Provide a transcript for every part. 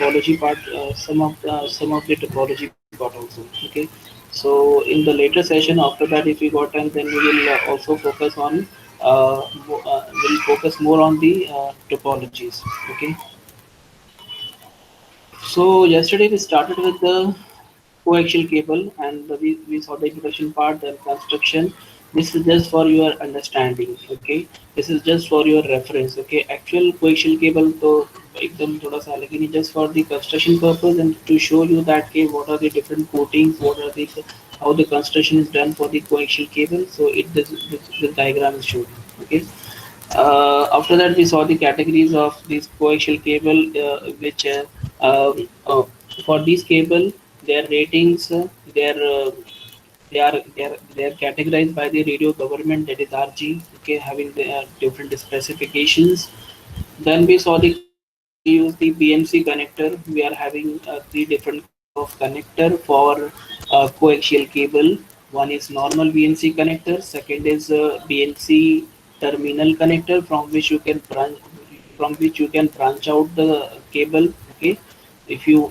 topology part, some of the topology part also. Okay, so in the later session after that, if we got time, then we will also focus on we'll focus more on the topologies. Okay, so yesterday we started with the coaxial cable and we saw the introduction part, then construction. This is just for your understanding. Okay, this is just for your reference. Okay, actual coaxial cable तो एकदम थोड़ा सा अलग ही नहीं, just for the construction purpose and to show you that okay, what are the different coatings, what are the how the construction is done for the coaxial cable. So this diagram is shown. Okay, after that, we saw the categories of this coaxial cable, which uh, for these cable, their ratings, they are categorized by the radio government, that is RG. Okay, having their different specifications. Then we saw the connector. We use the BNC connector. We are having three different kind of connector for coaxial cable. One is normal BNC connector. Second is BNC terminal connector, from which you can branch out the cable. Okay, if you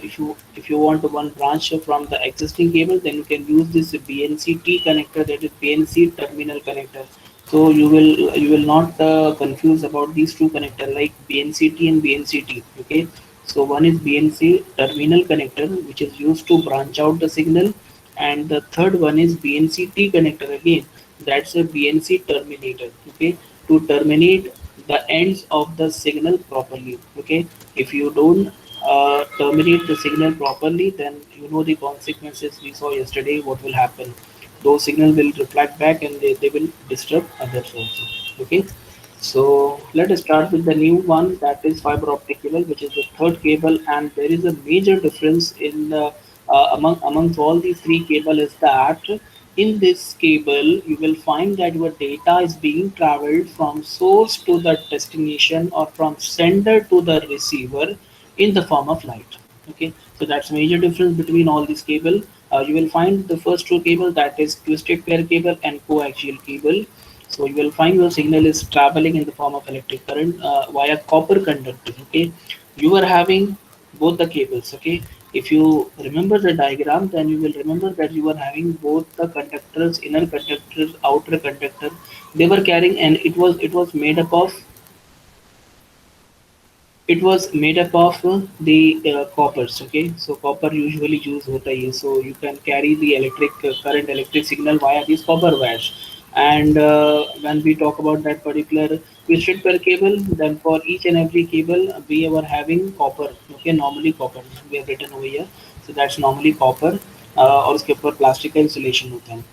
want one branch from the existing cable, then you can use this BNC-T connector, that is BNC terminal connector. So you will not confuse about these two connector like BNC-T and BNC-T. Okay, so one is BNC terminal connector, which is used to branch out the signal, and the third one is BNC-T connector again. That's a BNC terminator. Okay, to terminate the ends of the signal properly. Okay, if you don't terminate the signal properly, then you know the consequences we saw yesterday. What will happen? Those signals will reflect back and they will disturb others also. Okay, so let us start with the new one, that is fiber optic cable, which is the third cable, and there is a major difference in amongst all these three cable is that in this cable you will find that your data is being traveled from source to the destination or from sender to the receiver in the form of light. Okay, so that's major difference between all these cable. You will find the first two cable, that is twisted pair cable and coaxial cable. So you will find your signal is traveling in the form of electric current via copper conductor. Okay, you are having both the cables. Okay, if you remember the diagram, then you will remember that you are having both the conductors, inner conductors, outer conductor. They were carrying, and it was made up of the coppers. Okay, so copper usually used hota hai, so you can carry the electric signal via these copper wires. And when we talk about that particular twisted pair cable, then for each and every cable we were having copper. Okay, normally copper we have written over here, so that's normally copper, और उसके ऊपर plastic का insulation होता है.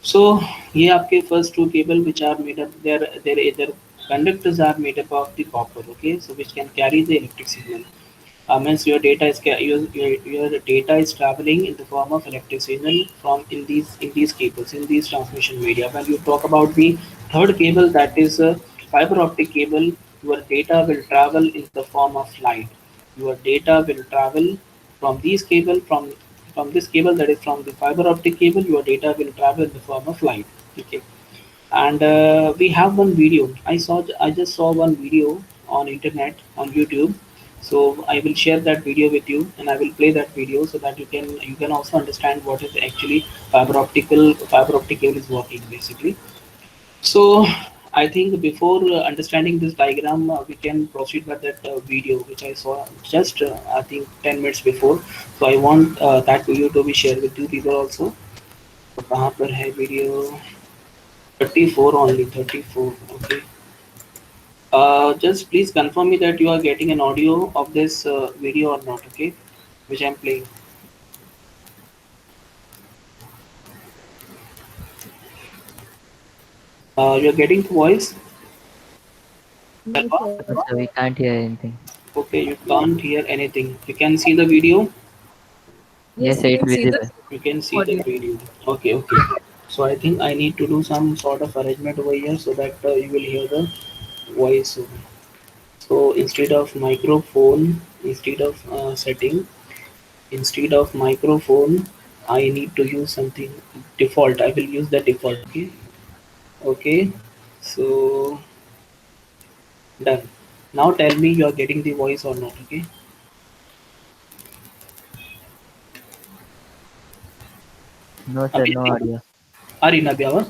So ये आपके first two cable which are made up, their either conductors are made up of the copper. Okay, so which can carry the electric signal. Means your data is traveling in the form of electric signal from in these cables, in these transmission media. When you talk about the third cable, that is fiber optic cable, your data will travel in the form of light. Your data will travel from these cable, from this cable, that is from the fiber optic cable. Your data will travel in the form of light. Okay, and we have one video. I just saw one video on internet, on YouTube. So I will share that video with you, and I will play that video so that you can also understand what is actually fiber optic cable is working basically. So I think before understanding this diagram, we can proceed with that video which I saw just I think 10 minutes before. So I want that video to be shared with you people also. तो कहाँ पर है video? 34 only, 34. Okay. Just please confirm me that you are getting an audio of this video or not. Okay, which I'm playing. You're getting the voice. Yes, Salva? sir. No, sir, we can't hear anything. Okay, you can't hear anything. You can see the video. Yes, Yes, we sir, it's can see the visible. You can see the audio. video. Okay, okay. So I think I need to do some sort of arrangement over here so that you will hear the voice. So instead of microphone, I need to use something default. I will use the default. Okay, okay. So done. Now tell me you are getting the voice or not. Okay. No sir, अभी no audio. आ रही ना अभी आवाज़?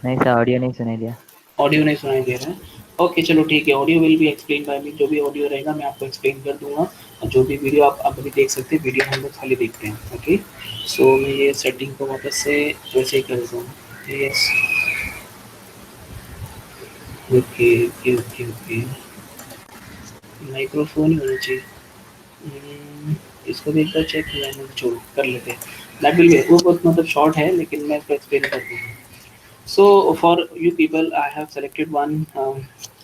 नहीं sir, audio नहीं सुनाई दिया। ऑडियो नहीं सुनाई दे रहा है। ओके चलो ठीक है, audio will be explain by me, जो भी ऑडियो रहेगा मैं आपको एक्सप्लेन कर दूंगा, और जो भी वीडियो आप अभी देख सकते हैं, वीडियो हम लोग खाली देखते हैं। ओके, सो मैं ये सेटिंग को वापस से वैसे ही कर देता हूँ। Yes, okay okay okay okay, microphone ही होना चाहिए। इसको भी एक बार चेक किया मैंने, छोड़ो कर लेते हैं। दैट विल बी, वो बहुत मतलब शॉर्ट है लेकिन मैं इसको एक्सप्लेन कर दूँगा। So for you people, I have selected one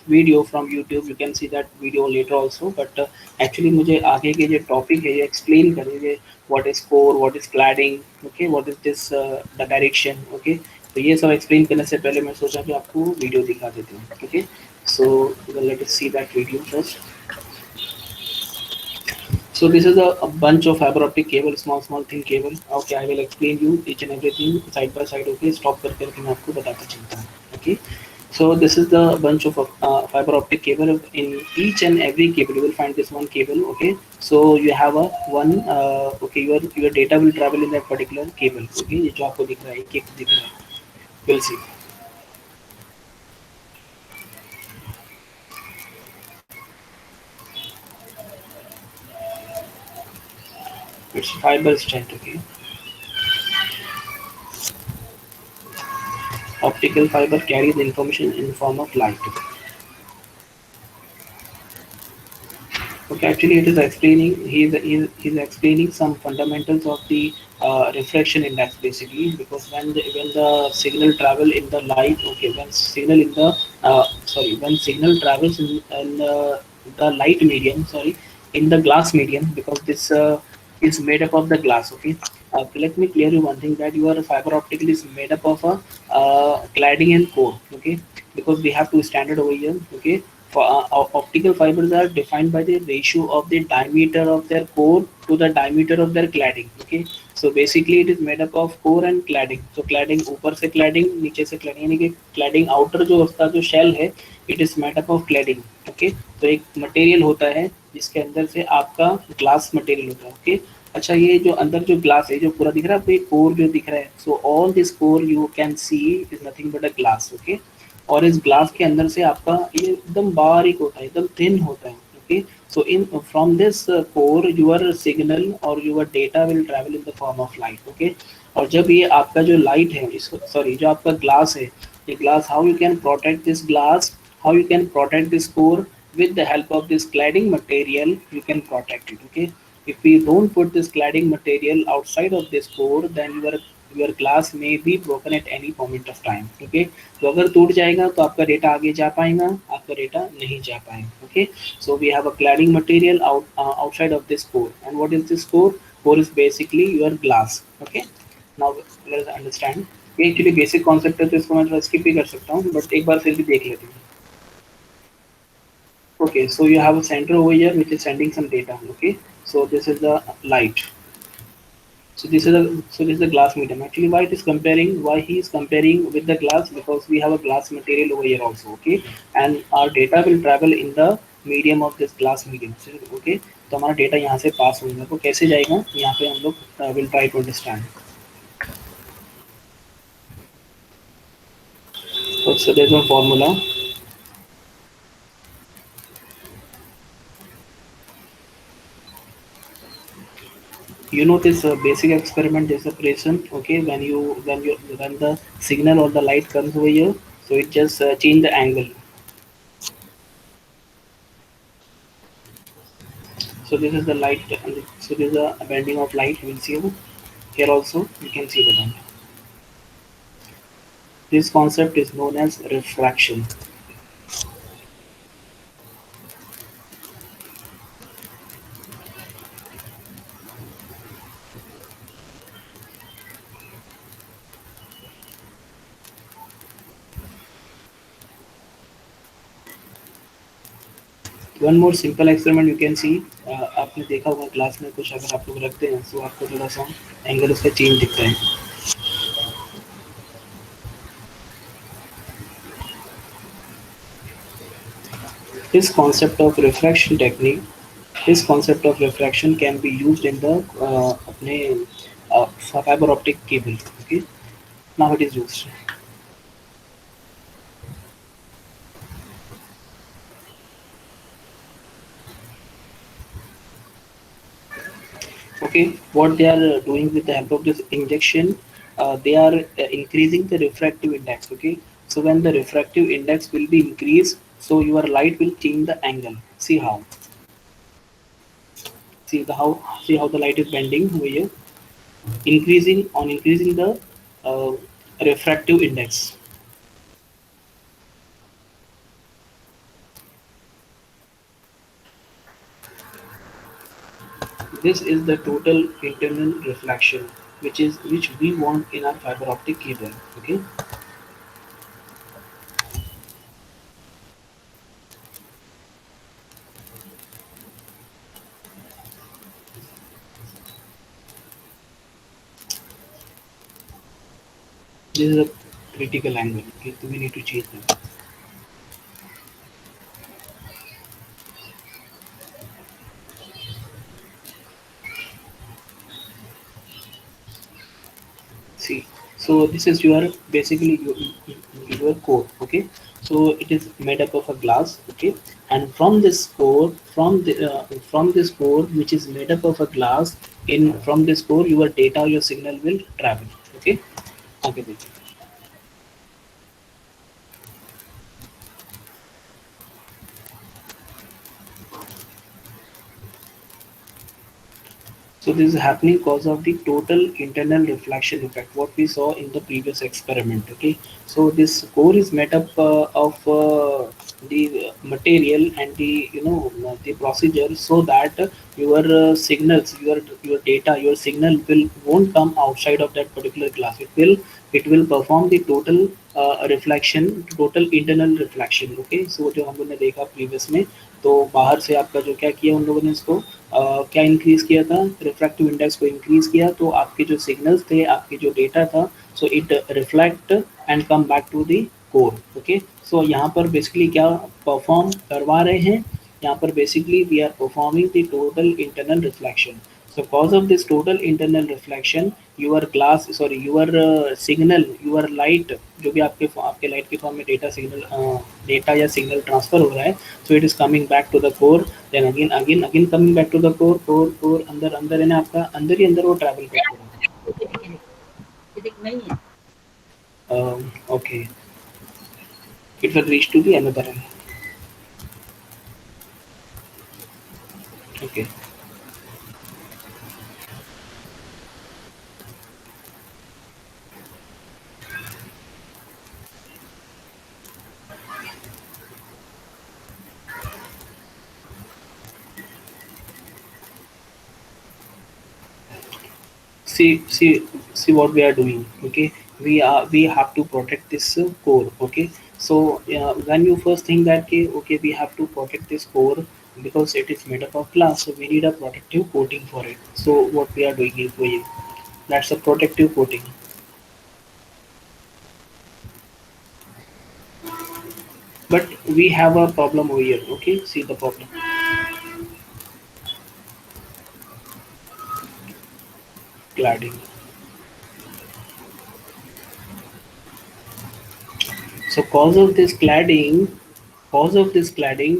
video from YouTube. You can see that video later also. But actually मुझे आगे के जो topic है ये explain करेंगे, what is core, what is cladding, okay, what is this the direction, okay. तो ये सब explain करने से पहले मैं सोचा कि आपको video दिखा देते हैं, okay. So let us see that video first. So this is a bunch of fiber optic cable, small thin cable. Okay, I will explain you each and everything side by side. Okay, stop करके मैं आपको बताता चलता हूँ. Okay, so this is the bunch of fiber optic cable. In each and every cable you will find this one cable. Okay, so you have a one. Okay, your data will travel in that particular cable. Okay, ये जो आपको दिख रहा है, एक दिख रहा है. We'll see. It's fiber strength. Okay, optical fiber carries the information in form of light. Okay, actually, it is explaining. He's explaining some fundamentals of the reflection index basically, because when the signal travel in the light. Okay, when signal in the when signal travels in the light medium. Sorry, in the glass medium, because this is made up of the glass. Okay, let me clear you one thing, that your fiber optical is made up of a cladding and core. Okay, because we have two standard over here. Okay, for optical fibers are defined by the ratio of the diameter of their core to the diameter of their cladding. Okay, so basically it is made up of core and cladding. So cladding ऊपर से cladding, नीचे से cladding, यानी कि cladding outer जो उसका जो shell है, it is made up of cladding. Okay, तो एक material होता है जिसके अंदर से आपका glass material होता है. Okay, अच्छा, ये जो अंदर जो ग्लास है जो पूरा दिख रहा है आपको, ये कोर जो दिख रहा है, so all this core you can C is nothing but a glass. Okay, और इस ग्लास के अंदर से आपका ये एकदम बारीक होता है, एकदम थिन होता है. Okay, so in from this core your signal और your data will travel in the form of light. Okay, और जब ये आपका जो लाइट है, इसको सॉरी जो आपका ग्लास है, ये glass, how you can protect this glass, how you can protect this core, with the help of this cladding material you can protect it. Okay, if we don't put this cladding material outside of this core, then your glass may be broken at any moment of time. Okay, तो अगर टूट जाएगा तो आपका data आगे जा पाएगा, आपका डेटा नहीं जा पाएगा. Okay, so we have a cladding material outside of this core. And what is this core? Core is basically your glass. Okay, now let us understand. ये एक्चुअली बेसिक कॉन्सेप्ट है तो इसको मैं थोड़ा स्किप भी कर सकता हूँ, बट एक बार फिर भी देख लेते हैं. Okay, so you have a center over here which is sending some data. Okay, so this is the light. So this is the glass medium. Actually, why it is comparing, why he is comparing with the glass, because we have a glass material over here also. Okay, and our data will travel in the medium of this glass medium. So, okay, तो हमारा data यहाँ से पास होगा, तो कैसे जाएगा यहाँ पे हम लोग will try to understand. So there's one formula. You know this basic experiment, this operation. Okay, when the signal or the light comes over here, so it just change the angle. So this is the light, so this is a bending of light. You will see here also, you can see the bend. This concept is known as refraction. One more simple experiment you can see. आपने देखा होगा class में, कुछ अगर आप लोग रखते हैं तो आपको थोड़ा सा एंगल उसका चेंज दिखता है. This concept of refraction technique, this concept of refraction can be used in the अपने fiber optic cable. Okay, now it is used. Okay, what they are doing with the help of this injection, they are increasing the refractive index. Okay, so when the refractive index will be increased, so your light will change the angle. See how, see how the light is bending over here, increasing the uh, refractive index. This is the total internal reflection, which we want in our fiber optic cable. Okay, this is a critical angle. Okay, so we need to change them. See, so this is your basically your core. Okay, so it is made up of a glass. Okay, and from this core, from this core which is made up of a glass, in from this core your data, your signal will travel. Okay, okay. So this is happening because of the total internal reflection effect, what we saw in the previous experiment. Okay, so this core is made up of the material and the the procedure, so that your signals, your data, your signal will won't come outside of that particular class. It will perform the total reflection, total internal reflection. Okay, so जो हम लोगों ने देखा previous में, तो बाहर से आपका जो क्या किया उन लोगों ने इसको क्या इंक्रीज किया था, रिफ्रैक्टिव इंडेक्स को इंक्रीज किया, तो आपके जो सिग्नल्स थे, आपके जो डेटा था, so it reflect and come back to the core. Okay, so यहाँ पर बेसिकली क्या परफॉर्म करवा रहे हैं, यहाँ पर basically we are performing the total internal reflection. So cause of this total internal reflection, your glass, sorry, your signal, your light, जो भी आपके आपके लाइट के फॉर्म में डेटा सिग्नल, डेटा या सिग्नल ट्रांसफर हो रहा है, so it is coming back to the core, then again coming back to the core अंदर अंदर है ना, आपका अंदर ही अंदर वो ट्रैवल करता है. Okay, it will reach to the another end. Okay. See what we are doing. Okay, we have to protect this core. Okay, so when you first think that okay, we have to protect this core because it is made up of glass, so we need a protective coating for it. So what we are doing is for you, that's a protective coating. But we have a problem over here. Okay, see the problem, cladding. So cause of this cladding,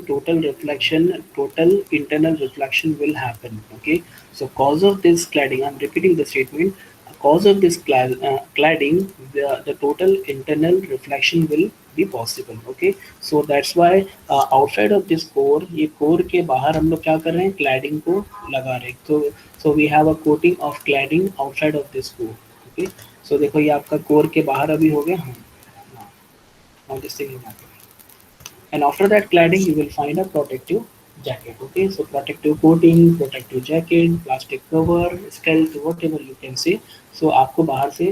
total reflection, total internal reflection will happen. Okay. So cause of this cladding, I'm repeating the statement. Cause of this cladding, the total internal reflection will be possible. Okay. So that's why outside of this core, ये core के बाहर हम लोग क्या कर रहे हैं, cladding को लगा रहे हैं. So we have a coating of cladding outside of this core. Okay. So देखो ये आपका core के बाहर अभी हो गया. हाँ. Now this thing will happen. And after that cladding, you will find a protective jacket. Okay, so protective coating, protective jacket, plastic cover, stealth, whatever you can say. So आपको बाहर से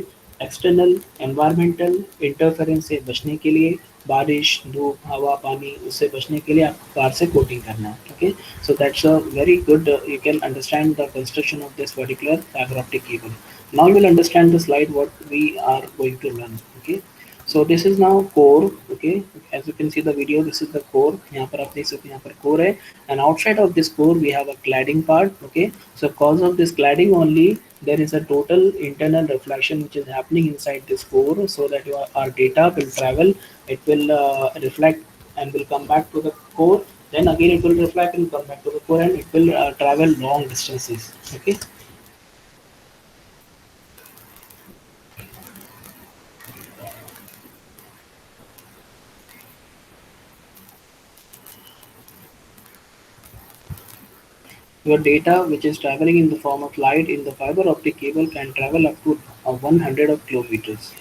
एक्सटर्नल एनवायरमेंटल इंटरफेरेंस से बचने के लिए, बारिश, धूप, हवा, पानी, उससे बचने के लिए आपको बाहर से कोटिंग करना है. Okay, so that's a very good, you can understand the construction of this particular fiber optic cable. Now you will understand the slide what we are going to learn. Okay, So this is now core, okay. As you can see the video, this is the core. यहाँ पर आप देख सकते हैं यहाँ पर core है, and outside of this core we have a cladding part, okay. So cause of this cladding only, there is a total internal reflection which is happening inside this core, so that our data will travel, it will reflect and will come back to the core. Then again it will reflect and come back to the core, and it will travel long distances, okay. Your data, which is traveling in the form of light in the fiber optic cable, can travel up to 100 of kilometers.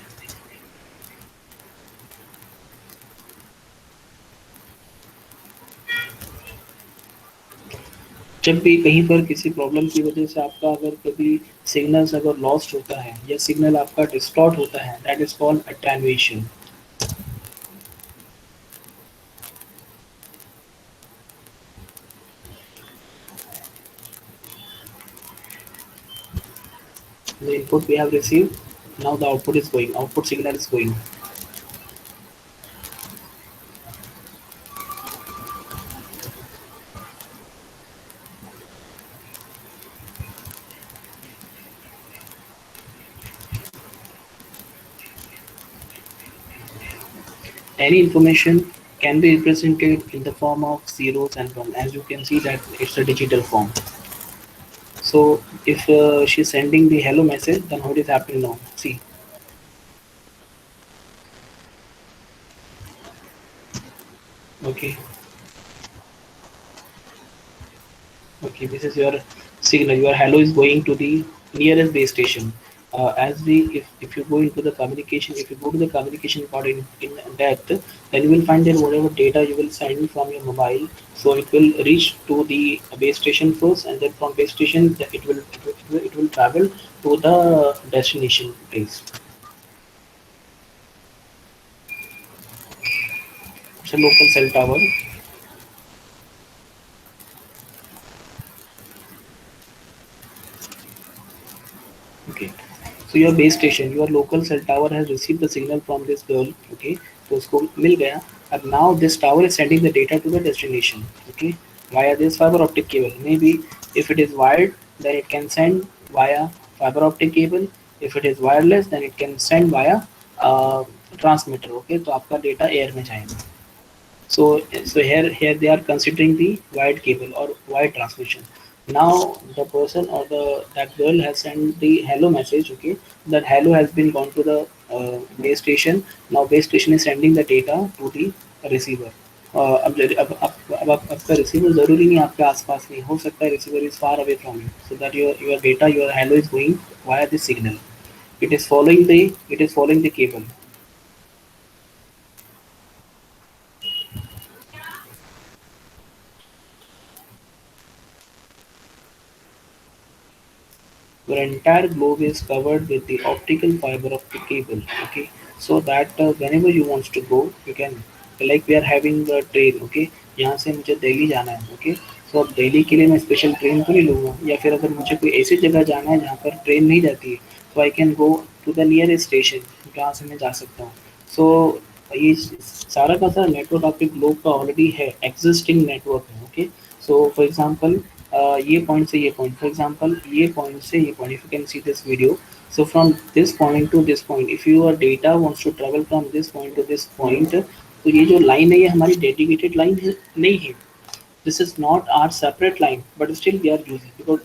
जब भी कहीं पर किसी problem की वजह से आपका अगर कभी सिग्नल्स अगर लॉस्ट होता है या सिग्नल आपका डिस्टॉर्ट होता है, that is called attenuation. The input we have received, now the output is going, output signal is going. Any information can be represented in the form of zeros and one. As you can see that it's a digital form. So if she's sending the hello message, then what is happening now? See, okay, okay, this is your signal. Your hello is going to the nearest base station. As we, if you go into the communication, if you go to the communication part in depth, then you will find that whatever data you will send from your mobile, so it will reach to the base station first, and then from base station it will travel to the destination place. It's a local cell tower. Okay, so your base station, your local cell tower has received the signal from this girl, okay. तो उसको मिल गया. अब now this tower is sending the data to the destination, okay, via this fiber optic cable. Maybe if it is wired, then it can send via fiber optic cable. If it is wireless, then it can send via transmitter, okay. तो आपका data air में जाएगा. So here they are considering the wired cable or wired transmission. Now the person or the that girl has sent the hello message. Okay, that hello has been gone to the base station. Now base station is sending the data to the receiver. अब आपका receiver जरूरी नहीं आपके आसपास नहीं हो सकता है, receiver is far away from you, so that your data your hello is going via this signal. It is following the cable. Your entire globe is covered with the optical fiber of the cable, okay, so that whenever you want to go, you can, like we are having a train, okay. यहाँ से मुझे दिल्ली जाना है, okay. सो अब दिल्ली के लिए मैं special train तो नहीं लूँगा, या फिर अगर मुझे कोई ऐसी जगह जाना है जहाँ पर ट्रेन नहीं जाती है, तो I can go to the nearest station जहाँ से मैं जा सकता हूँ. सो ये सारा का सारा नेटवर्क आपके ग्लोब का ऑलरेडी है, एग्जिस्टिंग नेटवर्क है, ओके. सो फॉर एग्जांपल ये पॉइंट से ये पॉइंट, फॉर एग्जांपल ये पॉइंट से ये point, if you can see this video. So from this point to this point, if your data wants to travel from this point to this point, तो ये जो line है ये हमारी dedicated line है नहीं है. This is not our separate line, but still we are using because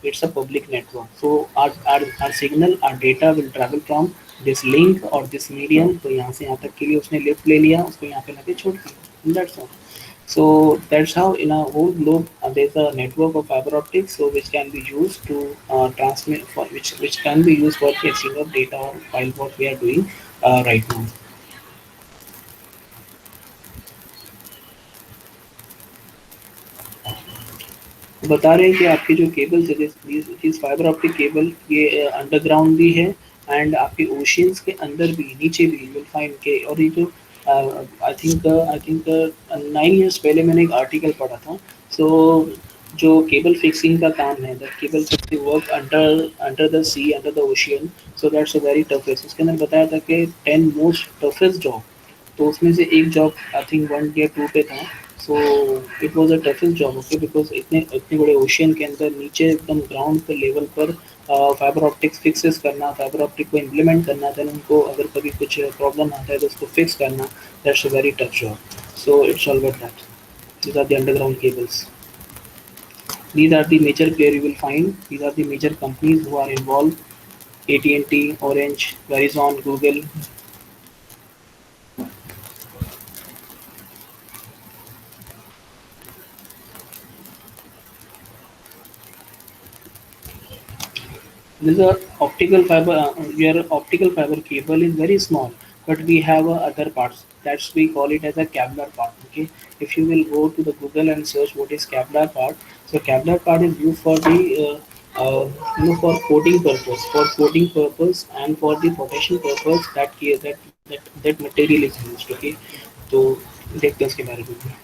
it's a public network. So our signal, our data will travel from this link or this medium. तो यहाँ से यहाँ तक के लिए उसने लिफ्ट ले लिया, उसको यहाँ पे लगे छोड़ दिया. That's all. So that's how in a whole globe there's a network of fiber optics, so which can be used to transmit, for which can be used for the exchange of data or file what we are doing right now. बता रहे हैं कि आपकी जो cables है, this fibre optic cable ये underground भी है एंड आपके ओशियंस के अंदर भी, नीचे भी विल फाइंड के. और ये जो आई थिंक 9 years पहले मैंने एक आर्टिकल पढ़ा था. सो जो केबल फिक्सिंग का काम है, that cable fixing work under the sea, under the ocean, so that's a very toughest. उसके अंदर बताया था कि 10 मोस्ट टफेस्ट जॉब, तो उसमें से एक जॉब आई थिंक 1 या 2 पे था। So it was a toughest job, okay, because इतने इतने बड़े ओशियन के अंदर नीचे एकदम ग्राउंड पर लेवल पर फाइबर ऑप्टिक्स फिक्सेस करना, फाइबर ऑप्टिक को इम्प्लीमेंट करना, देन उनको अगर कभी कुछ प्रॉब्लम आता है तो उसको फिक्स करना, that's a very tough job. So it's all about that. These are the underground cables. These are the major player you will find. These are the major companies who are involved. AT&T, Orange, Verizon, Google. This is a optical fiber. Your optical fiber cable is very small, but we have other parts. That's we call it as a Kevlar part. Okay. If you will go to the Google and search what is Kevlar part, so Kevlar part is used for the for coating purpose, and for the protection purpose. That material is used. Okay. तो देखते हैं इसके बारे में।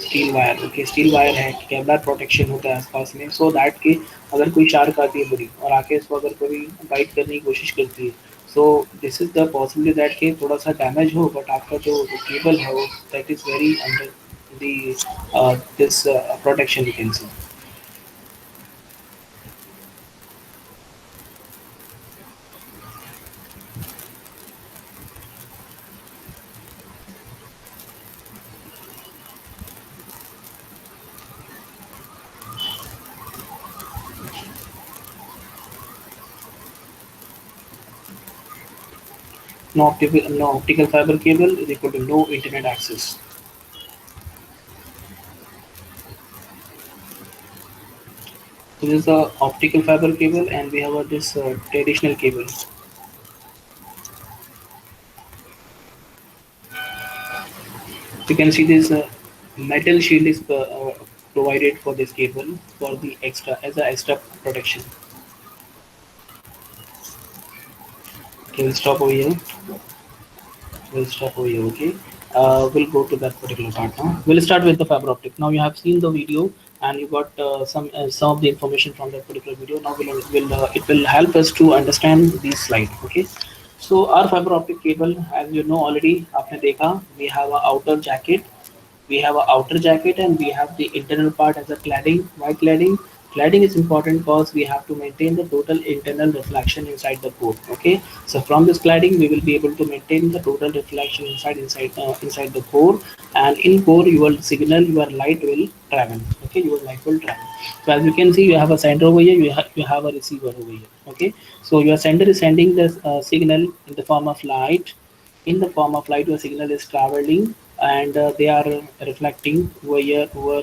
Steel wire, okay, steel wire है, Kevlar protection होता है आसपास में, सो दैट कि अगर कोई शार्क आती है बड़ी और आके इसको अगर कोई बाइट करने की कोशिश करती है, सो this is the possibility that कि थोड़ा सा डैमेज हो, बट आपका जो केबल है वो that is very under the this protection you can C. No optical fiber cable is equal to no internet access. So this is the optical fiber cable, and we have this traditional cable. You can see this metal shield is provided for this cable for the extra as a extra protection. Okay, we'll stop over here. We'll stop over here. Okay, we'll go to that particular part now. We'll start with the fiber optic. Now you have seen the video and you got some of the information from that particular video. Now will it will help us to understand this slide. Okay, so our fiber optic cable, as you know already, आपने देखा, we have a outer jacket, we have a outer jacket, and we have the internal part as a cladding. Why cladding? Cladding is important because we have to maintain the total internal reflection inside the core. Okay, so from this cladding we will be able to maintain the total reflection inside the core, and in core your signal, your light will travel. Okay, your light will travel. So as you can see, you have a sender over here, you have a receiver over here. Okay, so your sender is sending the signal in the form of light. In the form of light, your signal is traveling, and they are reflecting over here, over.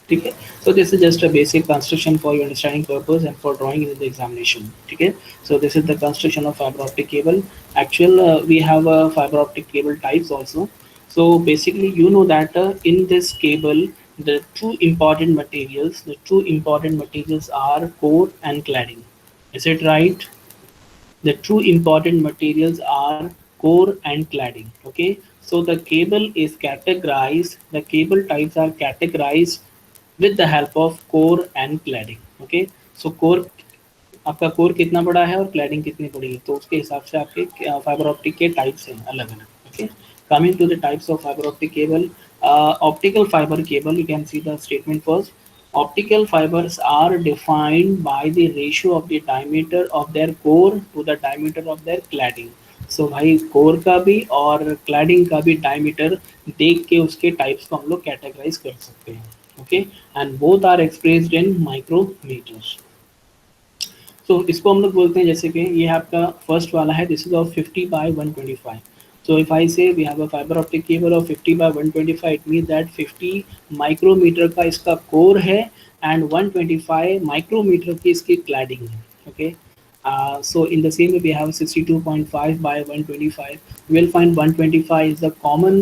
Okay, so this is just a basic construction for your understanding purpose and for drawing in the examination. Okay, so this is the construction of fiber optic cable. Actual we have fiber optic cable types also. So basically you know that in this cable the two important materials are core and cladding. Is it right? The two important materials are core and cladding. Okay, so the cable types are categorized with the help of core and cladding. Okay, so core, आपका core कितना बड़ा है और cladding कितनी बड़ी है, तो उसके हिसाब से आपके फाइबर ऑप्टिक के टाइप्स हैं अलग अलग. Okay, coming to the types of fiber optic cable. Optical fiber cable, you can see the statement first. Optical fibers are defined by the ratio of the diameter of their core to the diameter of their cladding. So भाई core का भी और cladding का भी diameter देख के उसके types को हम लोग कैटेगराइज कर सकते हैं. Okay, and both are expressed in micrometres. So इसको हम लोग बोलते हैं, जैसे कि ये आपका फर्स्ट वाला है, this is of 50 by 125. So if I say we have a fibre optic cable of 50 by 125, it mean that 50 micrometre का इसका कोर है एंड 125 माइक्रोमीटर की इसकी क्लैडिंग है. Okay, so in the same way we have 62.5 by 125. You will find 125 is the common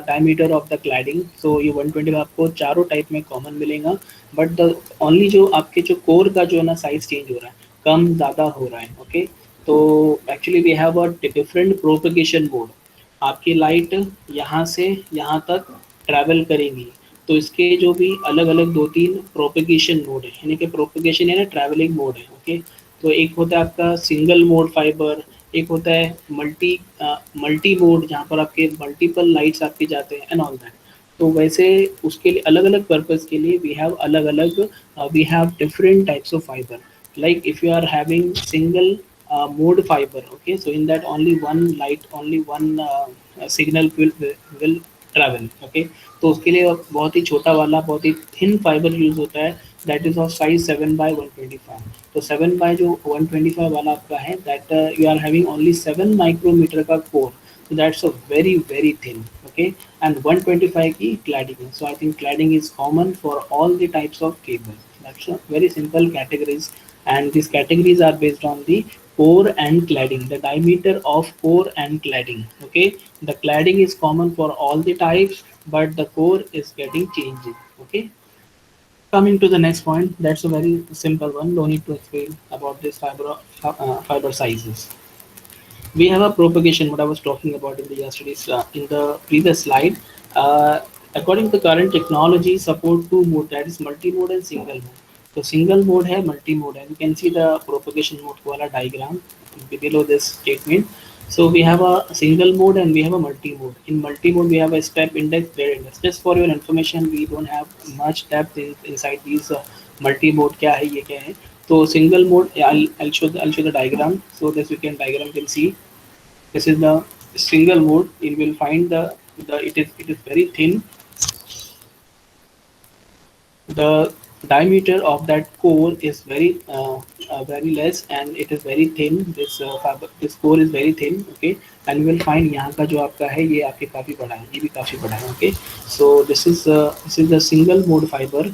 diameter of the cladding. So ये 125 आपको चारों type में कॉमन मिलेगा, बट द ओनली जो आपके जो कोर का जो है ना साइज चेंज हो रहा है, कम ज़्यादा हो रहा है. ओके, तो actually we have a different propagation mode. आपकी लाइट यहाँ से यहाँ तक ट्रैवल करेंगी। तो इसके जो भी अलग अलग 2-3 प्रोपेगेशन मोड है, यानी कि प्रोपेगेशन है ना ट्रैवलिंग मोड है। ओके, तो एक होता है आपका सिंगल मोड फाइबर, एक होता है मल्टी मोड जहाँ पर आपके मल्टीपल लाइट्स आपके जाते हैं एंड ऑल दैट। तो वैसे उसके लिए अलग अलग पर्पज़ के लिए वी हैव अलग अलग we have different types of fiber. Like if you are having single mode fiber, okay, so in that only one light, only one signal will travel, okay। तो उसके लिए बहुत ही छोटा वाला बहुत ही थिन फाइबर यूज होता है, दैट इज ऑफ साइज 7/125। तो 7 जो 125 वाला आपका है, that you are having only 7 micrometer का core, so that's a very thin, okay। And 125 की cladding है, so I think cladding is common for all the types of cables। That's a very simple categories, and these categories are based on the core and cladding, the diameter of core and cladding, okay। The cladding is common for all the types, but the core is getting changed, okay। Coming to the next point, that's a very simple one, no need to explain about this fiber sizes. We have a propagation, what I was talking about in the yesterday's in the previous slide. uh, According to current technology support two mode, that is multi mode and single mode। So single mode है, multi mode है, you can see the propagation mode वाला diagram below this statement। So we have a single mode and we have a multi mode। In multi mode we have a step index, flare index। Just for your information, we don't have much depth inside these multi mode क्या है, ये क्या है। तो single mode, I'll show the diagram, so this you can diagram can see, this is the single mode। you will find the it is very thin, the diameter of that core is very less and it is very thin, this core is very thin, okay। and you will find यहाँ का जो आपका है ये आपके काफ़ी बड़ा है, ये भी काफ़ी बड़ा है, okay। so this is the single mode fiber,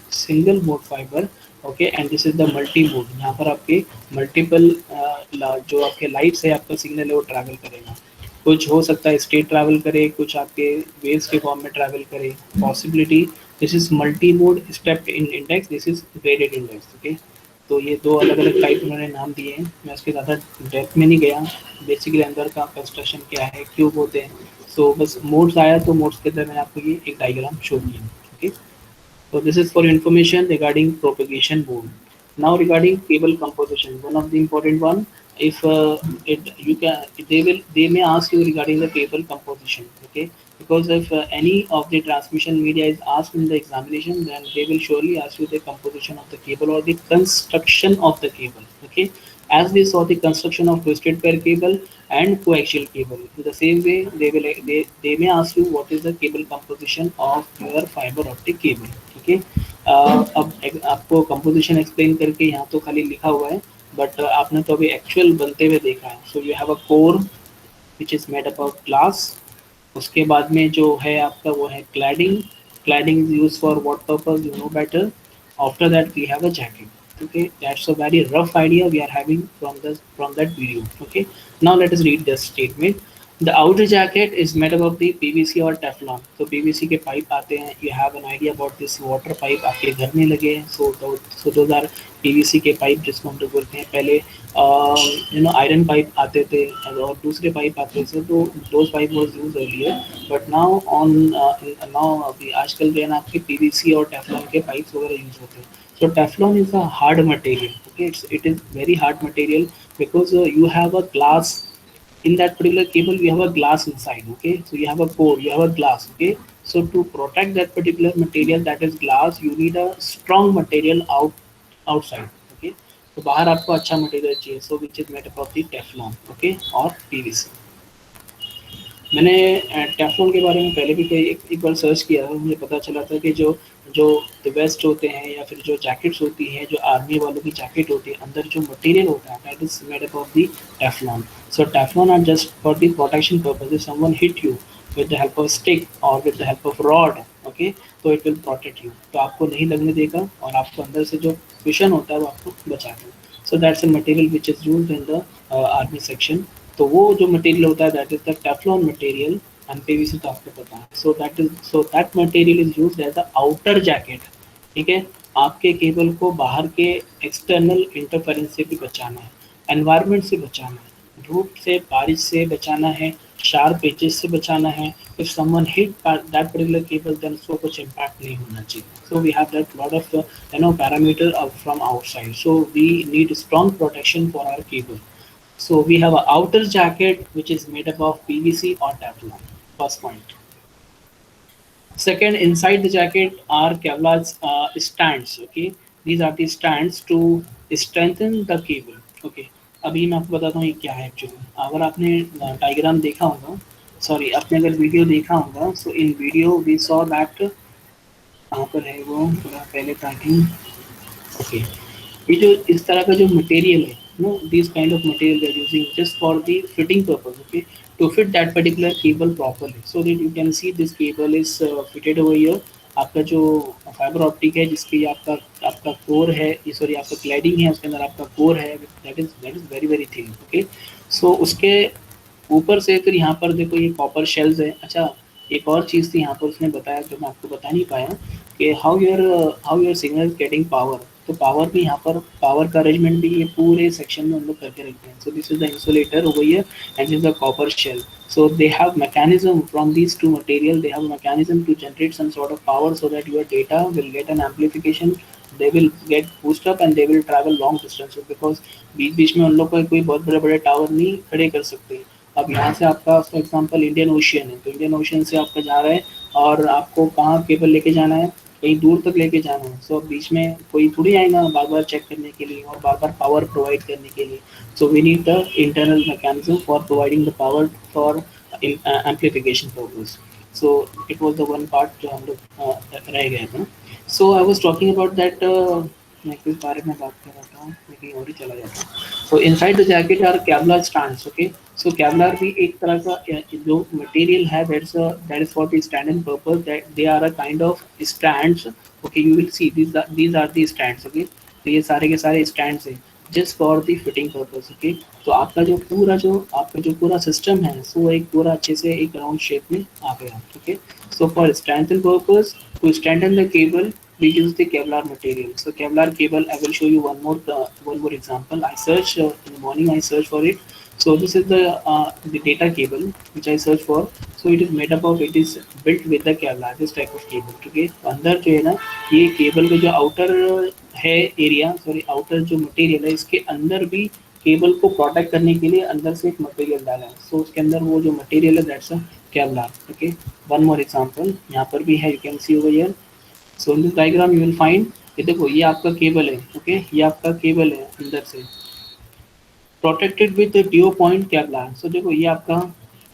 okay। and this is the multi mode, यहाँ पर आपके मल्टीपल जो आपके लाइट्स है, आपका सिग्नल है वो ट्रैवल करेगा। कुछ हो सकता है स्टेट ट्रैवल करे, कुछ आपके वेव्स के फॉर्म में ट्रैवल करे, possibility. This is multi mode step in index, this is graded index, okay. तो ये दो अलग अलग टाइप उन्होंने नाम दिए हैं, मैं उसके ज़्यादा डेप्थ में नहीं गया। बेसिकली अंदर का कंस्ट्रक्शन क्या है, क्यूब होते हैं, सो बस मोड्स आया तो मोड्स के अंदर मैंने आपको ये एक डायग्राम शो किया, okay. So this is for information regarding propagation mode. Now regarding cable composition, one of the important one, if they may ask you regarding the cable composition, okay? Because if any of the transmission media is asked in the examination, then they will surely ask you the composition of the cable or the construction of the cable, okay? As we saw the construction of twisted pair cable and coaxial cable, in the same way they may ask you what is the cable composition of your fiber optic cable, ठीक है। अब आपको composition explain करके यहाँ तो खाली लिखा हुआ है, बट आपने तो अभी एक्चुअल बनते हुए देखा है। So you have a core which is made up of glass, उसके बाद में जो है आपका वो है cladding, cladding is use for what purpose you know better. After that we have a jacket, okay। That's a very rough idea we are having from that video, okay। Now let us read this statement। The outer jacket is made up of the PVC or Teflon। तो PVC के pipe आते हैं, you have an idea about this water pipe आपके घर में लगे हैं। so those are PVC के पाइप जिसको हम लोग बोलते हैं। पहले आयरन पाइप आते थे और दूसरे पाइप आते थे, तो those pipe was used earlier, but now अभी आजकल जो है ना आपके PVC और Teflon के पाइप्स वगैरह यूज होते हैं। So Teflon is a hard material, okay। It is very hard material because you have a glass in that particular cable, you have a glass inside, okay। So you have a core, you have a glass, okay। So to protect that particular material, that is glass, you need a strong material outside, okay। तो बाहर आपको अच्छा material चाहिए, so which is made up of the Teflon, okay, और PVC। मैंने Teflon के बारे में पहले भी कई एक बार सर्च किया था, मुझे पता चला था कि जो जो वेस्ट होते हैं या फिर जो जैकेट्स होती हैं, जो आर्मी वालों की जैकेट होती है, अंदर जो मटेरियल होता है that is made up of the Teflon. So Teflon are just for the protection purpose, if someone hit you with the help of stick और with the help of rod, okay, तो it will protect you, तो आपको नहीं लगने देगा और आपको अंदर से जो क्वेश्चन होता है वो आपको बचाएगा। So that's a material which is used in the army section. तो वो जो मटेरियल होता है that is the Teflon material, and PVC तो आपको पता है। So that material is used as the outer jacket, ठीक है। आपके केबल को बाहर के एक्सटर्नल इंटरफेरेंस से भी बचाना है, एनवायरनमेंट से बचाना है, धूप से बारिश से बचाना है, शार्प एजेस से बचाना है. If someone hit that particular cable, then उसको कुछ impact नहीं होना चाहिए. So we have that lot of parameter from outside. So we need strong protection for our cable. So we have an outer jacket which is made up of PVC or Teflon. First point. Second, inside the jacket are Kevlar stands. Okay, these are the stands to strengthen the cable. Okay, अभी मैं आपको बताता हूँ ये क्या है actually. अगर आपने डायग्राम देखा होगा, सॉरी आपने अगर वीडियो देखा होगा, सो इन वीडियो वी सॉ दैट कहाँ पर है वो थोड़ा पहले ताकि ओके ये जो इस तरह का जो मटेरियल है no this kind of material we are using just for the fitting purpose. Okay, to fit that particular cable properly so that you can see this cable is fitted over here. आपका जो fibre optic है जिसकी आपका आपका core है, ये sorry आपका cladding है, उसके अंदर आपका कोर है, that is very very thin. Okay, so उसके ऊपर से फिर यहाँ पर देखो ये कॉपर शेल्स है. अच्छा, एक और चीज़ थी यहाँ पर उसने बताया जो मैं आपको बता नहीं पाया कि how your signal getting power. तो पावर भी यहाँ पर पावर का अरेंजमेंट भी ये पूरे सेक्शन में हम लोग करके रखते हैं. So this is the insulator over here and this is the copper shell. So they have mechanism from these two material. They have a mechanism to generate some sort of power so that your data will get an amplification. They will get boost up and they will travel long distances because बीच बीच में उन लोग कोई बहुत बड़े बड़े tower नहीं खड़े कर सकते. अब यहाँ से आपका फॉर एग्जांपल इंडियन ओशियन है, तो इंडियन ओशियन से आपका जा रहा है और आपको कहाँ केबल लेके जाना है, कहीं दूर तक लेके जाना है. सो बीच में कोई थोड़ी आएगा बार बार चेक करने के लिए और बार बार पावर प्रोवाइड करने के लिए. So we need the internal mechanism for providing the power for amplification purpose. So it was the one part जो हम लोग रह गए थे. So I was talking about that. मैं किस बारे में बात कर रहा था, मैं कहीं और ही चला जाता. So inside the jacket are Kevlar strands. Okay, so Kevlar भी एक तरह का जो material है that is for the stand and purpose that they are a kind of stands. Okay, you will see these are the stands. Okay, तो ये सारे के सारे stands हैं just for the fitting purpose. Okay, तो आपका जो पूरा सिस्टम है सो एक पूरा अच्छे से एक राउंड शेप में आ गया. Okay, so for strengthen purpose to strengthen the cable we use the Kevlar material. So Kevlar cable, I will show you one more example. I search in the morning, I search for it. So this is the data cable which I search for. So it is made up of, it is built with the Kevlar, this type of cable. Okay, अंदर जो है ना ये cable का जो outer है area, sorry outer जो material है इसके अंदर भी केबल को प्रोटेक्ट करने के लिए अंदर से एक मटेरियल डाला है. सो उसके अंदर वो जो मटेरियल है that's a Kevlar. Okay, one more example यहाँ पर भी है, you can C over here. So in this diagram you will find ये देखो ये आपका केबल है. ओके, ये आपका केबल है अंदर से protected with due point Kevlar. सो देखो ये आपका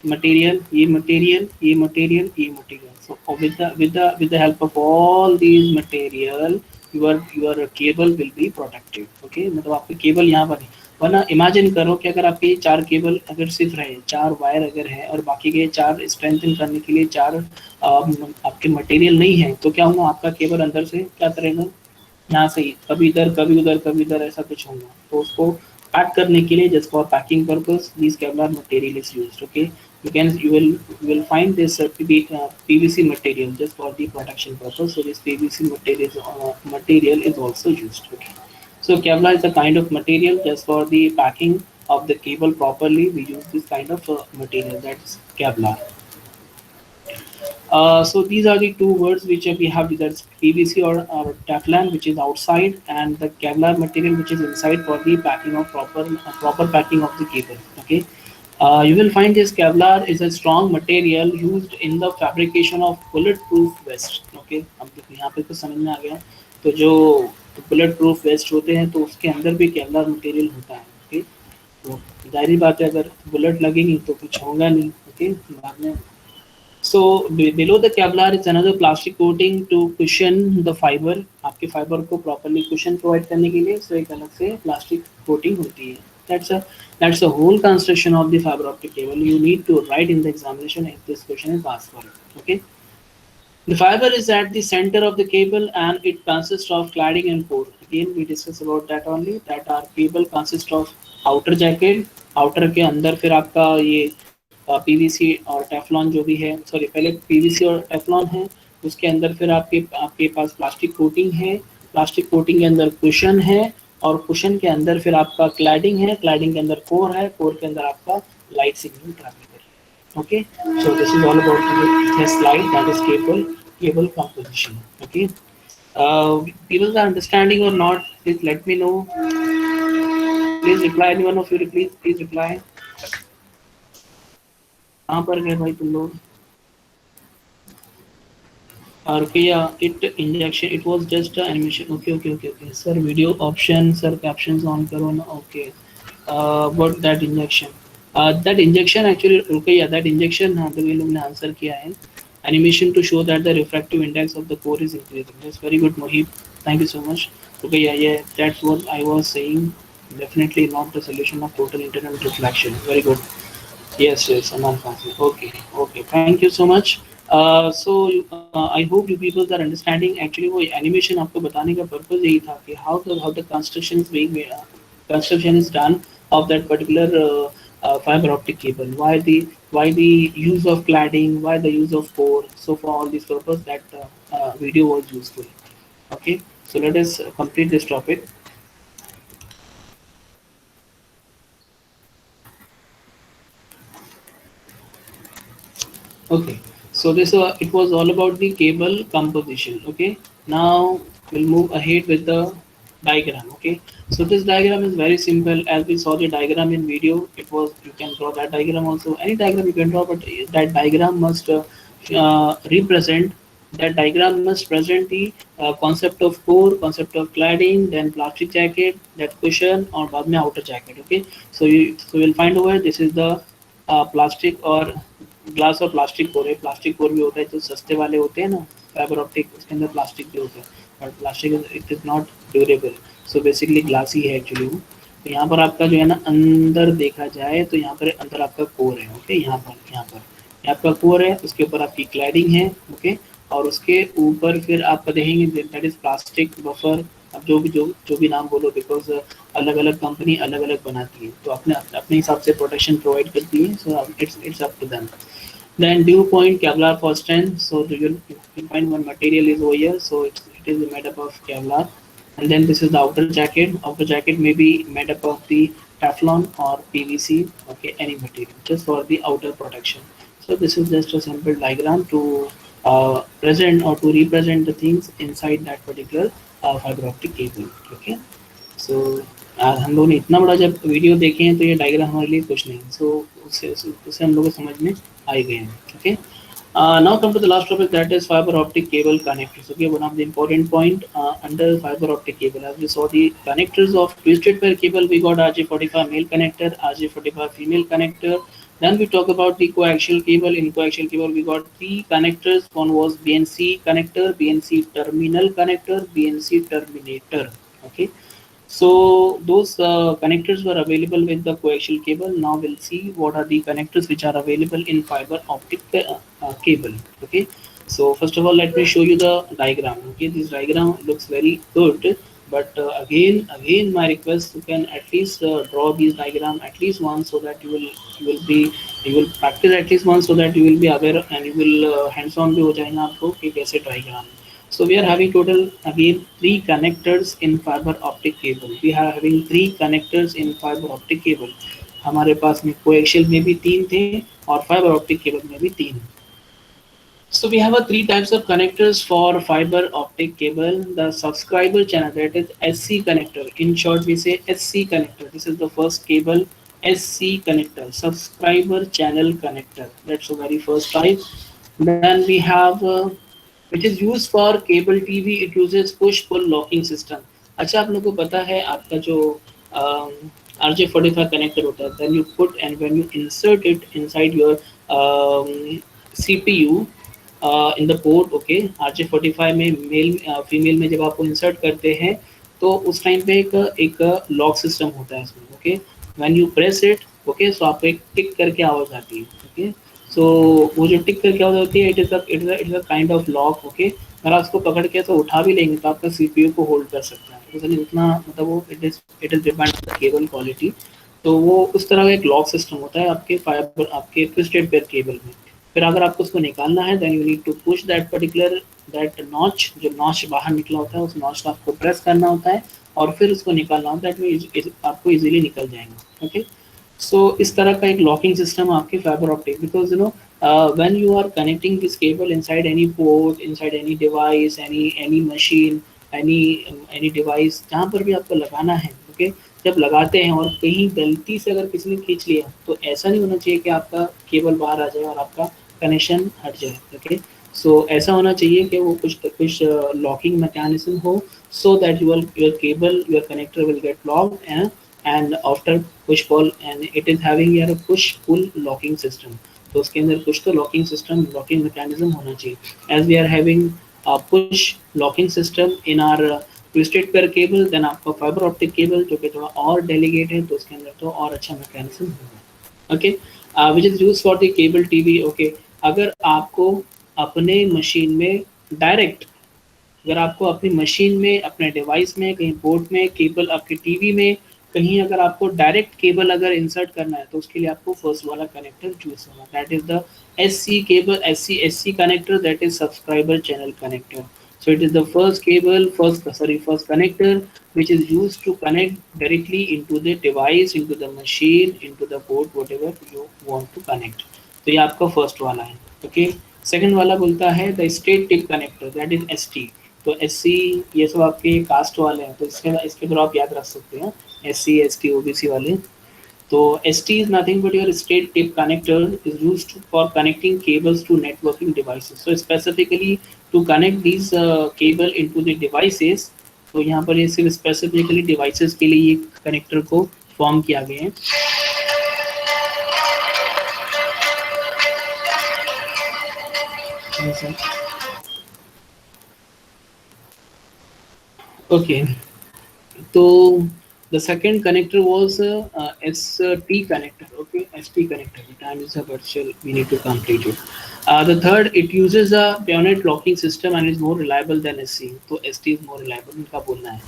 मटेरियल, ये मटेरियल, ये मटेरियल, ये material. So with the help of all these material your cable will be protected. Okay, मतलब आपका केबल यहाँ पर है. वरना इमेजिन करो कि अगर आपके 4 केबल अगर सिर्फ रहे, 4 वायर अगर है और बाकी के 4 स्ट्रेंथन करने के लिए 4 आपके मटेरियल नहीं है, तो क्या होगा, आपका केबल अंदर से क्या करेगा, यहाँ से ही कभी इधर कभी उधर कभी इधर ऐसा कुछ होगा. तो उसको पैक करने के लिए just for packing purpose this Kevlar material is used. Okay, you will find this PVC material just for the protection purpose. So this PVC material is also used. Okay, so Kevlar is a kind of material just for the packing of the cable properly. We use this kind of material, that's Kevlar. So these are the two words which we have, that's PVC or Teflon which is outside, and the Kevlar material which is inside for the packing of proper packing of the cable. Okay, you will find this Kevlar is a strong material used in the fabrication of bulletproof vest. Okay, अब देखो यहाँ पे तो समझ में आ गया. तो जो बुलेट प्रूफ वेस्ट होते हैं तो उसके अंदर भी Kevlar मटेरियल होता है. ओके, तो जाहिर बात है अगर बुलेट लगेगी तो कुछ होगा नहीं. ओके, बाद में. So below the Kevlar is another plastic coating to cushion the fiber. आपके फाइबर को properly cushion provide करने के लिए so एक अलग से plastic coating होती है. That's a whole construction of the fiber optic cable. You need to write in the examination if this question is asked for it. Okay. The fiber is at the center of the cable and it consists of cladding and core. Again, we discussed about that only. That our cable consists of outer jacket. Outer के अंदर फिर आपका ये PVC और Teflon जो भी है, sorry पहले PVC और टेफ्लॉन है, उसके अंदर फिर आपके पास प्लास्टिक कोटिंग है, प्लास्टिक कोटिंग के अंदर कुशन है और कुशन के अंदर फिर आपका क्लैडिंग है, क्लैडिंग के अंदर कोर है, कोर के अंदर आपका light signal transmitter. Okay, so this is all about the slide, that is cable composition. Okay, people are understanding or not? Please let me know. Please reply. Anyone of you, please reply. कहाँ पर गए भाई तुम लोग? Okay, yeah, it injection. It was just animation. Okay. Sir, video option. Sir, captions on करो ना. Okay. About that injection. That injection actually. Okay, yeah, that injection. हाँ, तो ये लोग ने आंसर किया है. Animation to show that the refractive index of the core is increasing. That's very good, Mohit. Thank you so much. Okay, yeah. That's what I was saying. Definitely not the solution of total internal reflection. Very good. Yes, Aman Fassi. Okay. Thank you so much. I hope you people are understanding. Actually, वो animation आपको बताने का purpose यही था कि how the construction is being made, construction is done of that particular fiber optic cable. Why the use of cladding? Why the use of core? So for all this purpose, that video was useful. Okay. So let us complete this topic. Okay, so this it was all about the cable composition. Okay, now we'll move ahead with the diagram. Okay, so this diagram is very simple. As we saw the diagram in video, it was, you can draw that diagram also. Any diagram you can draw, but that diagram must represent, that diagram must present the concept of core, concept of cladding, then plastic jacket, that cushion, or बाद में outer jacket. Okay, so you'll find over, this is the plastic और glass और plastic core है. Plastic core भी होता है जो सस्ते वाले होते हैं ना, फाइबर ऑप्टिक, उसके अंदर प्लास्टिक भी होता है, but plastic it is not durable. So basically glass ही है एक्चुअली वो. तो यहाँ पर आपका जो है ना, अंदर देखा जाए तो यहाँ पर अंदर आपका कोर है. ओके, यहाँ आपका कोर है, उसके ऊपर आपकी क्लैडिंग है. ओके, और उसके ऊपर फिर आप देखेंगे दैट इज प्लास्टिक बफर. अब जो भी नाम बोलो, बिकॉज अलग अलग कंपनी अलग अलग बनाती है, तो अपने अपने हिसाब से प्रोटेक्शन प्रोवाइड करती है. So it's up to them. Then dew point Kevlar for strength. So you'll find one material is over here. So it is made up of Kevlar. And then this is the outer jacket. Outer jacket may be made up of the Teflon or PVC. Okay, any material just for the outer protection. So this is just a simple diagram to present or to represent the things inside that particular fiber optic cable. Okay. So हम लोगों ने इतना बड़ा जब video देखे हैं तो ये डायग्राम हमारे लिए कुछ नहीं. सो उससे हम लोग को समझ में आ ही गए हैं. Okay, now come to the last topic, that is fiber optic cable connectors. Okay, one of the important point under fiber optic cable, as we saw the connectors of twisted pair cable, we got RJ45 male connector, RJ45 female connector. Then we talk about the coaxial cable. In coaxial cable we got three connectors. One was BNC connector, BNC terminal connector, BNC terminator. Okay, so those connectors were available with the coaxial cable. Now we'll see what are the connectors which are available in fiber optic cable. Okay, so first of all let me show you the diagram. Okay, this diagram looks very good, but again my request, you can at least draw these diagram at least once, so that you will practice at least once, so that you will be aware and you will hands on भी हो जाएगा आपको कि कैसे diagram. So we are having total again three connectors in fiber optic cable. We are having three connectors in fiber optic cable. हमारे पास में coaxial में भी तीन थे और fiber optic cable में भी तीन. So we have three types of connectors for fiber optic cable. The subscriber channel, that is SC connector. In short, we say SC connector. This is the first cable, SC connector, subscriber channel connector. That's the very first type. Then we have which is used for cable TV. It uses push pull locking system. अच्छा, आप लोगों को पता है आपका जो RJ45 connector होता है, then you put and when you insert it inside your CPU in the port. Okay, RJ45 में मेल फीमेल में जब आपको इंसर्ट करते हैं तो उस टाइम पे एक लॉक सिस्टम होता है इसमें. Okay, when you press it, okay, so आपको एक टिक करके आवाज आती है. ओके, सो वो जो टिक करके आवाज होती है, it is a kind of lock. Okay, अगर आप उसको पकड़ के तो उठा भी लेंगे तो आपका सीपीयू को होल्ड कर सकता है. तो उतना मतलब वो it is depend on the cable quality. तो वो उस तरह का एक लॉक सिस्टम होता है आपके फाइबर, आपके ट्विस्टेड पेयर केबल में. फिर अगर आपको उसको निकालना है, then you need to push that particular that notch, जो नॉच बाहर निकला होता है उस नॉच को आपको प्रेस करना होता है और फिर उसको निकालना होता है. आपको इजीली निकल जाएगा. ओके, सो इस तरह का एक लॉकिंग सिस्टम आपके fibre optic, because when you are connecting this cable inside any port, inside any device, any machine, any device जहाँ पर भी आपको लगाना है, ओके जब लगाते हैं और कहीं गलती से अगर किसी ने खींच लिया तो ऐसा नहीं होना चाहिए कि आपका केबल बाहर आ जाए और आपका कनेक्शन हट जाए, ओके सो ऐसा होना चाहिए कि वो कुछ लॉकिंग मैकेनिज्म हो, so that your cable, your connector will get locked, and after push pull, and it is having your push pull locking system, तो उसके अंदर कुछ तो लॉकिंग सिस्टम, लॉकिंग मैकेनिज्म होना चाहिए। As we are having push locking system in our twisted pair cable, then आपका fiber optic cable जो कि थोड़ा और डेलीगेट है, तो उसके अंदर तो और अच्छा मैकेनिज्म होगा, okay which is use for the cable TV. Okay अगर आपको अपने मशीन में डायरेक्ट, अगर आपको अपनी मशीन में, अपने डिवाइस में, कहीं पोर्ट में, केबल आपके टीवी में, कहीं अगर आपको डायरेक्ट केबल अगर इंसर्ट करना है तो उसके लिए आपको फर्स्ट वाला कनेक्टर चूज करना, that is the SC cable, SC connector, that is subscriber channel connector. So it is the first cable, first connector which is used to connect directly into the device, into the machine, into the port, whatever you want to connect. तो ये आपका first वाला है, okay second वाला बोलता है the state tip connector, that is ST. तो S C ये सब आपके कास्ट वाले हैं, तो इसके थ्रू आप याद रख सकते हैं S C S T O B C वाले। तो S T is nothing but your straight tip connector, is use for connecting cables to networking devices. So specifically to connect this cable into the devices, तो यहाँ पर ये सिर्फ specifically devices के लिए ये कनेक्टर को फॉर्म किया गया है। ओके तो the second connector was ST connector, okay, ST connector. The time is a virtual, we need to complete it. The third, it uses a bayonet locking system and is more reliable than SC. So ST is more reliable, उनका बोलना है।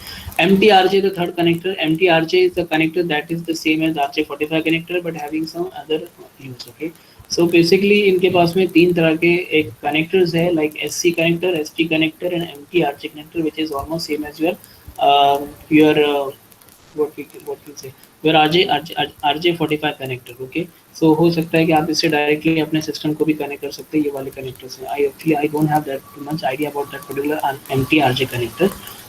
MTRJ, the third connector. MTRJ is the connector that is the same as RJ45 connector but having some other use, okay. So basically इनके पास में तीन तरह के एक connectors है, like SC connector, ST connector and MTRJ connector, which is almost same as your what we say your RJ45 connector, okay so हो सकता है कि आप इससे डायरेक्टली अपने सिस्टम को भी कनेक्ट कर सकते हैं ये वाले कनेक्टर से। I don't have that too much idea about that particular MT RJ connector,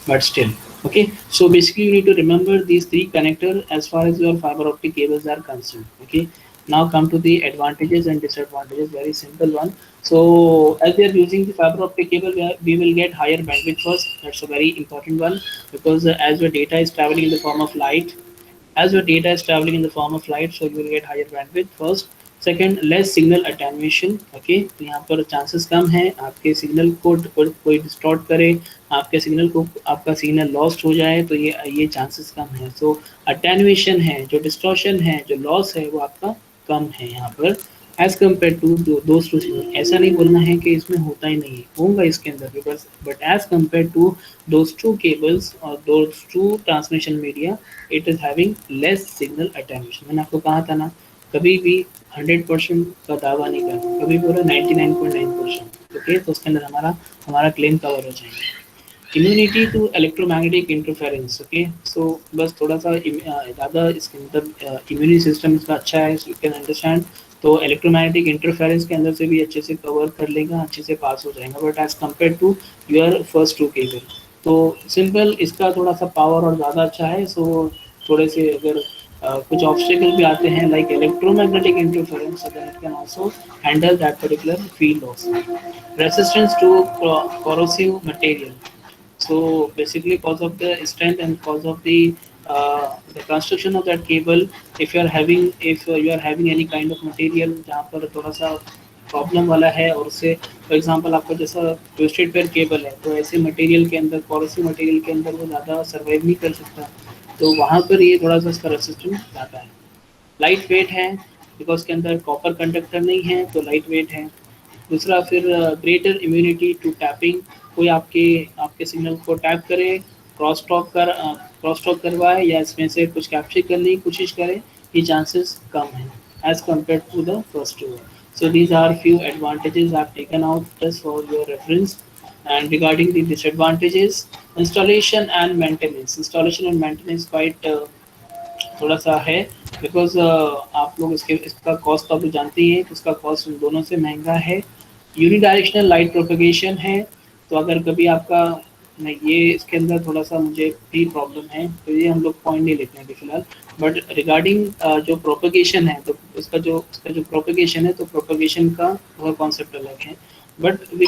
but still okay, so basically you need to remember these three connector as far as your fiber optic cables are concerned, okay. Now come to the advantages and disadvantages, very simple one. So as we are using the fiber optic cable, we will get higher bandwidth first, that's a very important one, because as your data is traveling in the form of light, as your data is traveling in the form of light, so you will get higher bandwidth first. Second, less signal attenuation, okay तो यहाँ पर chances कम है आपके signal को कोई distort करे, आपके सिग्नल को, आपका सिग्नल लॉस्ट हो जाए, तो ये चांसेस कम है। सो अटेन्यूएशन है, जो डिस्टॉर्शन है, जो लॉस है, वो आपका कम है यहाँ पर as compare to those two signal. ऐसा नहीं बोलना है कि इसमें होता ही नहीं है, होगा इसके अंदर भी, but as compare to those two cables और those two transmission media, it is having less signal attenuation. मैंने आपको कहा था ना, कभी भी 100% का दावा नहीं करना, कभी पूरा 99.9%, ओके तो उसके अंदर हमारा क्लेम कवर हो जाएगा। Immunity to electromagnetic interference, okay so बस थोड़ा सा ज़्यादा इसके मतलब इम्यूनिटी सिस्टम इसका अच्छा है, यू कैन अंडरस्टैंड। तो इलेक्ट्रोमैग्नेटिक इंटरफेरेंस के अंदर से भी अच्छे से कवर कर लेगा, अच्छे से पास हो जाएगा, but as compare to your first two cable, तो सिंपल इसका थोड़ा सा पावर और ज़्यादा अच्छा है। सो थोड़े से अगर कुछ ऑब्स्टिकल भी आते हैं like electromagnetic interference, so that it can also handle that particular field also. Resistance to corrosive material, so basically cause of the strength and cause of the construction of that cable, if you are having any kind of material जहाँ पर थोड़ा सा problem वाला है, और उससे for example आपका जैसा ट्विस्टेड पेयर केबल है, तो ऐसे मटेरियल के अंदर, कॉरोसिव मटेरियल के अंदर वो ज़्यादा सर्वाइव नहीं कर सकता, तो वहाँ पर ये थोड़ा सा इसका रेसिस्टेंस ज़्यादा है। लाइट वेट है बिकॉज के अंदर कॉपर कंडक्टर नहीं है, तो लाइट वेट है। दूसरा फिर ग्रेटर इम्यूनिटी टू टैपिंग, कोई आपके आपके सिग्नल को टैप करे, क्रॉस टॉक करवाए या इसमें से कुछ कैप्चर करने की कोशिश करे, ये चांसेस कम है as compare to the first two. So these are few advantages I've taken out just for your reference. And regarding the disadvantages, installation and maintenance quite थोड़ा सा है, बिकॉज आप लोग इसका कॉस्ट तो आप जानते ही हैं कि इसका कॉस्ट उन दोनों से महंगा है। यूनिडायरेक्शनल लाइट प्रोपेगेशन है, तो अगर कभी आपका नहीं, ये इसके अंदर थोड़ा सा मुझे भी प्रॉब्लम है, तो ये हम लोग पॉइंट नहीं लेते हैं अभी फिलहाल। बट रिगार्डिंग जो प्रोपेगेशन है, तो इसका जो प्रोपेगेशन है, तो प्रोपेगेशन का थोड़ा कॉन्सेप्ट अलग है। But we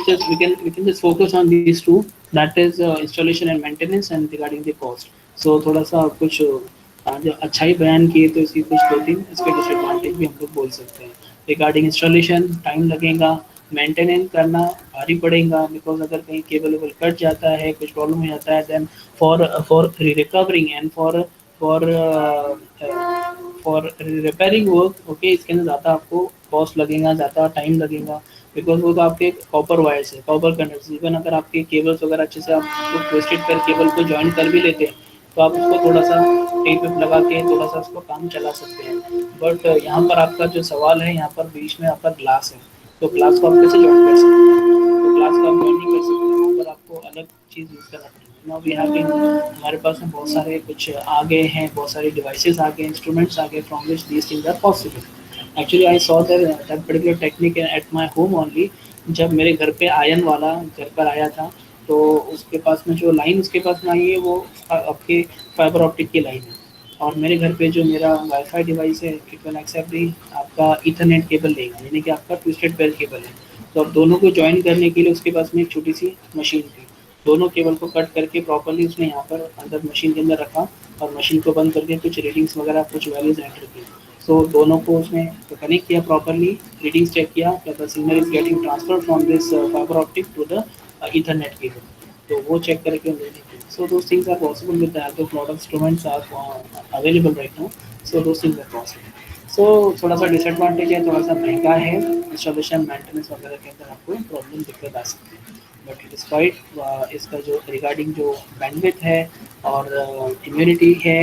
can just focus on these two, that is installation and maintenance and regarding the cost. So थोड़ा सा कुछ जो अच्छा ही बयान किए, तो इसकी कुछ दो तीन इसके डिसएडवांटेज भी हम लोग बोल सकते हैं। रिगार्डिंग इंस्टॉलेशन टाइम लगेगा, मेंटेनेंस करना भारी पड़ेगा, बिकॉज अगर कहीं केबल वेबल कट जाता है, कुछ प्रॉब्लम हो जाता है, then for for recovering and for for repairing work, okay, इसके अंदर ज़्यादा आपको कॉस्ट लगेगा, ज़्यादा टाइम लगेगा, बिकॉज वो तो आपके कॉपर वायर्स है, कॉपर कंडक्टर्स। इवन अगर आपके केबल्स वगैरह अच्छे से आप ट्विस्टेड कर केबल को ज्वाइन कर भी लेते हैं, तो आप उसको थोड़ा सा टेप वेप लगा के थोड़ा सा उसको काम चला सकते हैं। बट यहाँ पर आपका जो सवाल है, यहाँ पर बीच में आपका ग्लास है, तो ग्लास को आप कैसे ज्वाइन कर सकते हैं? तो ग्लास को आप ज्वाइन नहीं कर सकते, वहाँ पर आपको अलग चीज़ यूज़ करना पड़ेगा। नाउ वी हैव बीन, हमारे पास में बहुत सारे कुछ आ गए हैं, बहुत सारे डिवाइसेस आ गए, इंस्ट्रूमेंट्स आ गए, from which these things are possible. Actually I saw that particular technique at my home only. जब मेरे घर पे आयन वाला घर पर आया था, तो उसके पास में जो लाइन उसके पास में आई है, वो आपके फाइबर ऑप्टिक की लाइन है। और मेरे घर पे जो मेरा वाईफाई डिवाइस है, इट विल एक्सेप्ट दी आपका ईथरनेट केबल लेगा, यानी कि आपका ट्विस्टेड पेयर केबल है। तो अब दोनों को ज्वाइन करने के लिए उसके पास में एक छोटी सी मशीन थी, दोनों केबल को कट करके प्रॉपर्ली उसने यहाँ पर अंदर मशीन के अंदर रखा, और मशीन को बंद करके कुछ रीडिंग्स वगैरह कुछ वैल्यूज एंटर की। सो दोनों को उसने कनेक्ट किया प्रॉपर्ली, रीडिंग्स चेक किया क्या the signal is getting transfer from this fibre optic to the ethernet cable, तो वो चेक करके उन्होंने किया। So those things are possible with the help of lot of instruments are available right now. So those things are possible. So थोड़ा सा disadvantage है, थोड़ा सा महंगा है, इंस्टॉलेशन मेंटेनेंस वगैरह के अंदर आपको प्रॉब्लम दिक्कत आ सकती है। बट डिस्पाइट इसका जो रिगार्डिंग जो बैंडविड्थ है और इम्यूनिटी है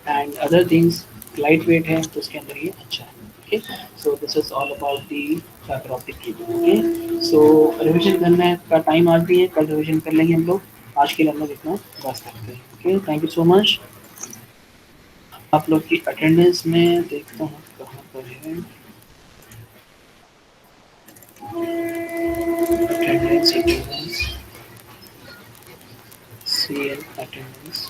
and other things, light weight है, तो उसके अंदर ये अच्छा है। Okay, so this is all about the fibre optic cable. Okay, so revision करने का टाइम आज भी है, कल रिविजन कर लेंगे हम लोग। आज के लिए हम लोग इतना बस करते हैं। Okay, thank you so much. आप लोग की अटेंडेंस में देखता हूँ कहाँ पर है अटेंडेंस, अटेंडेंस CL attendance।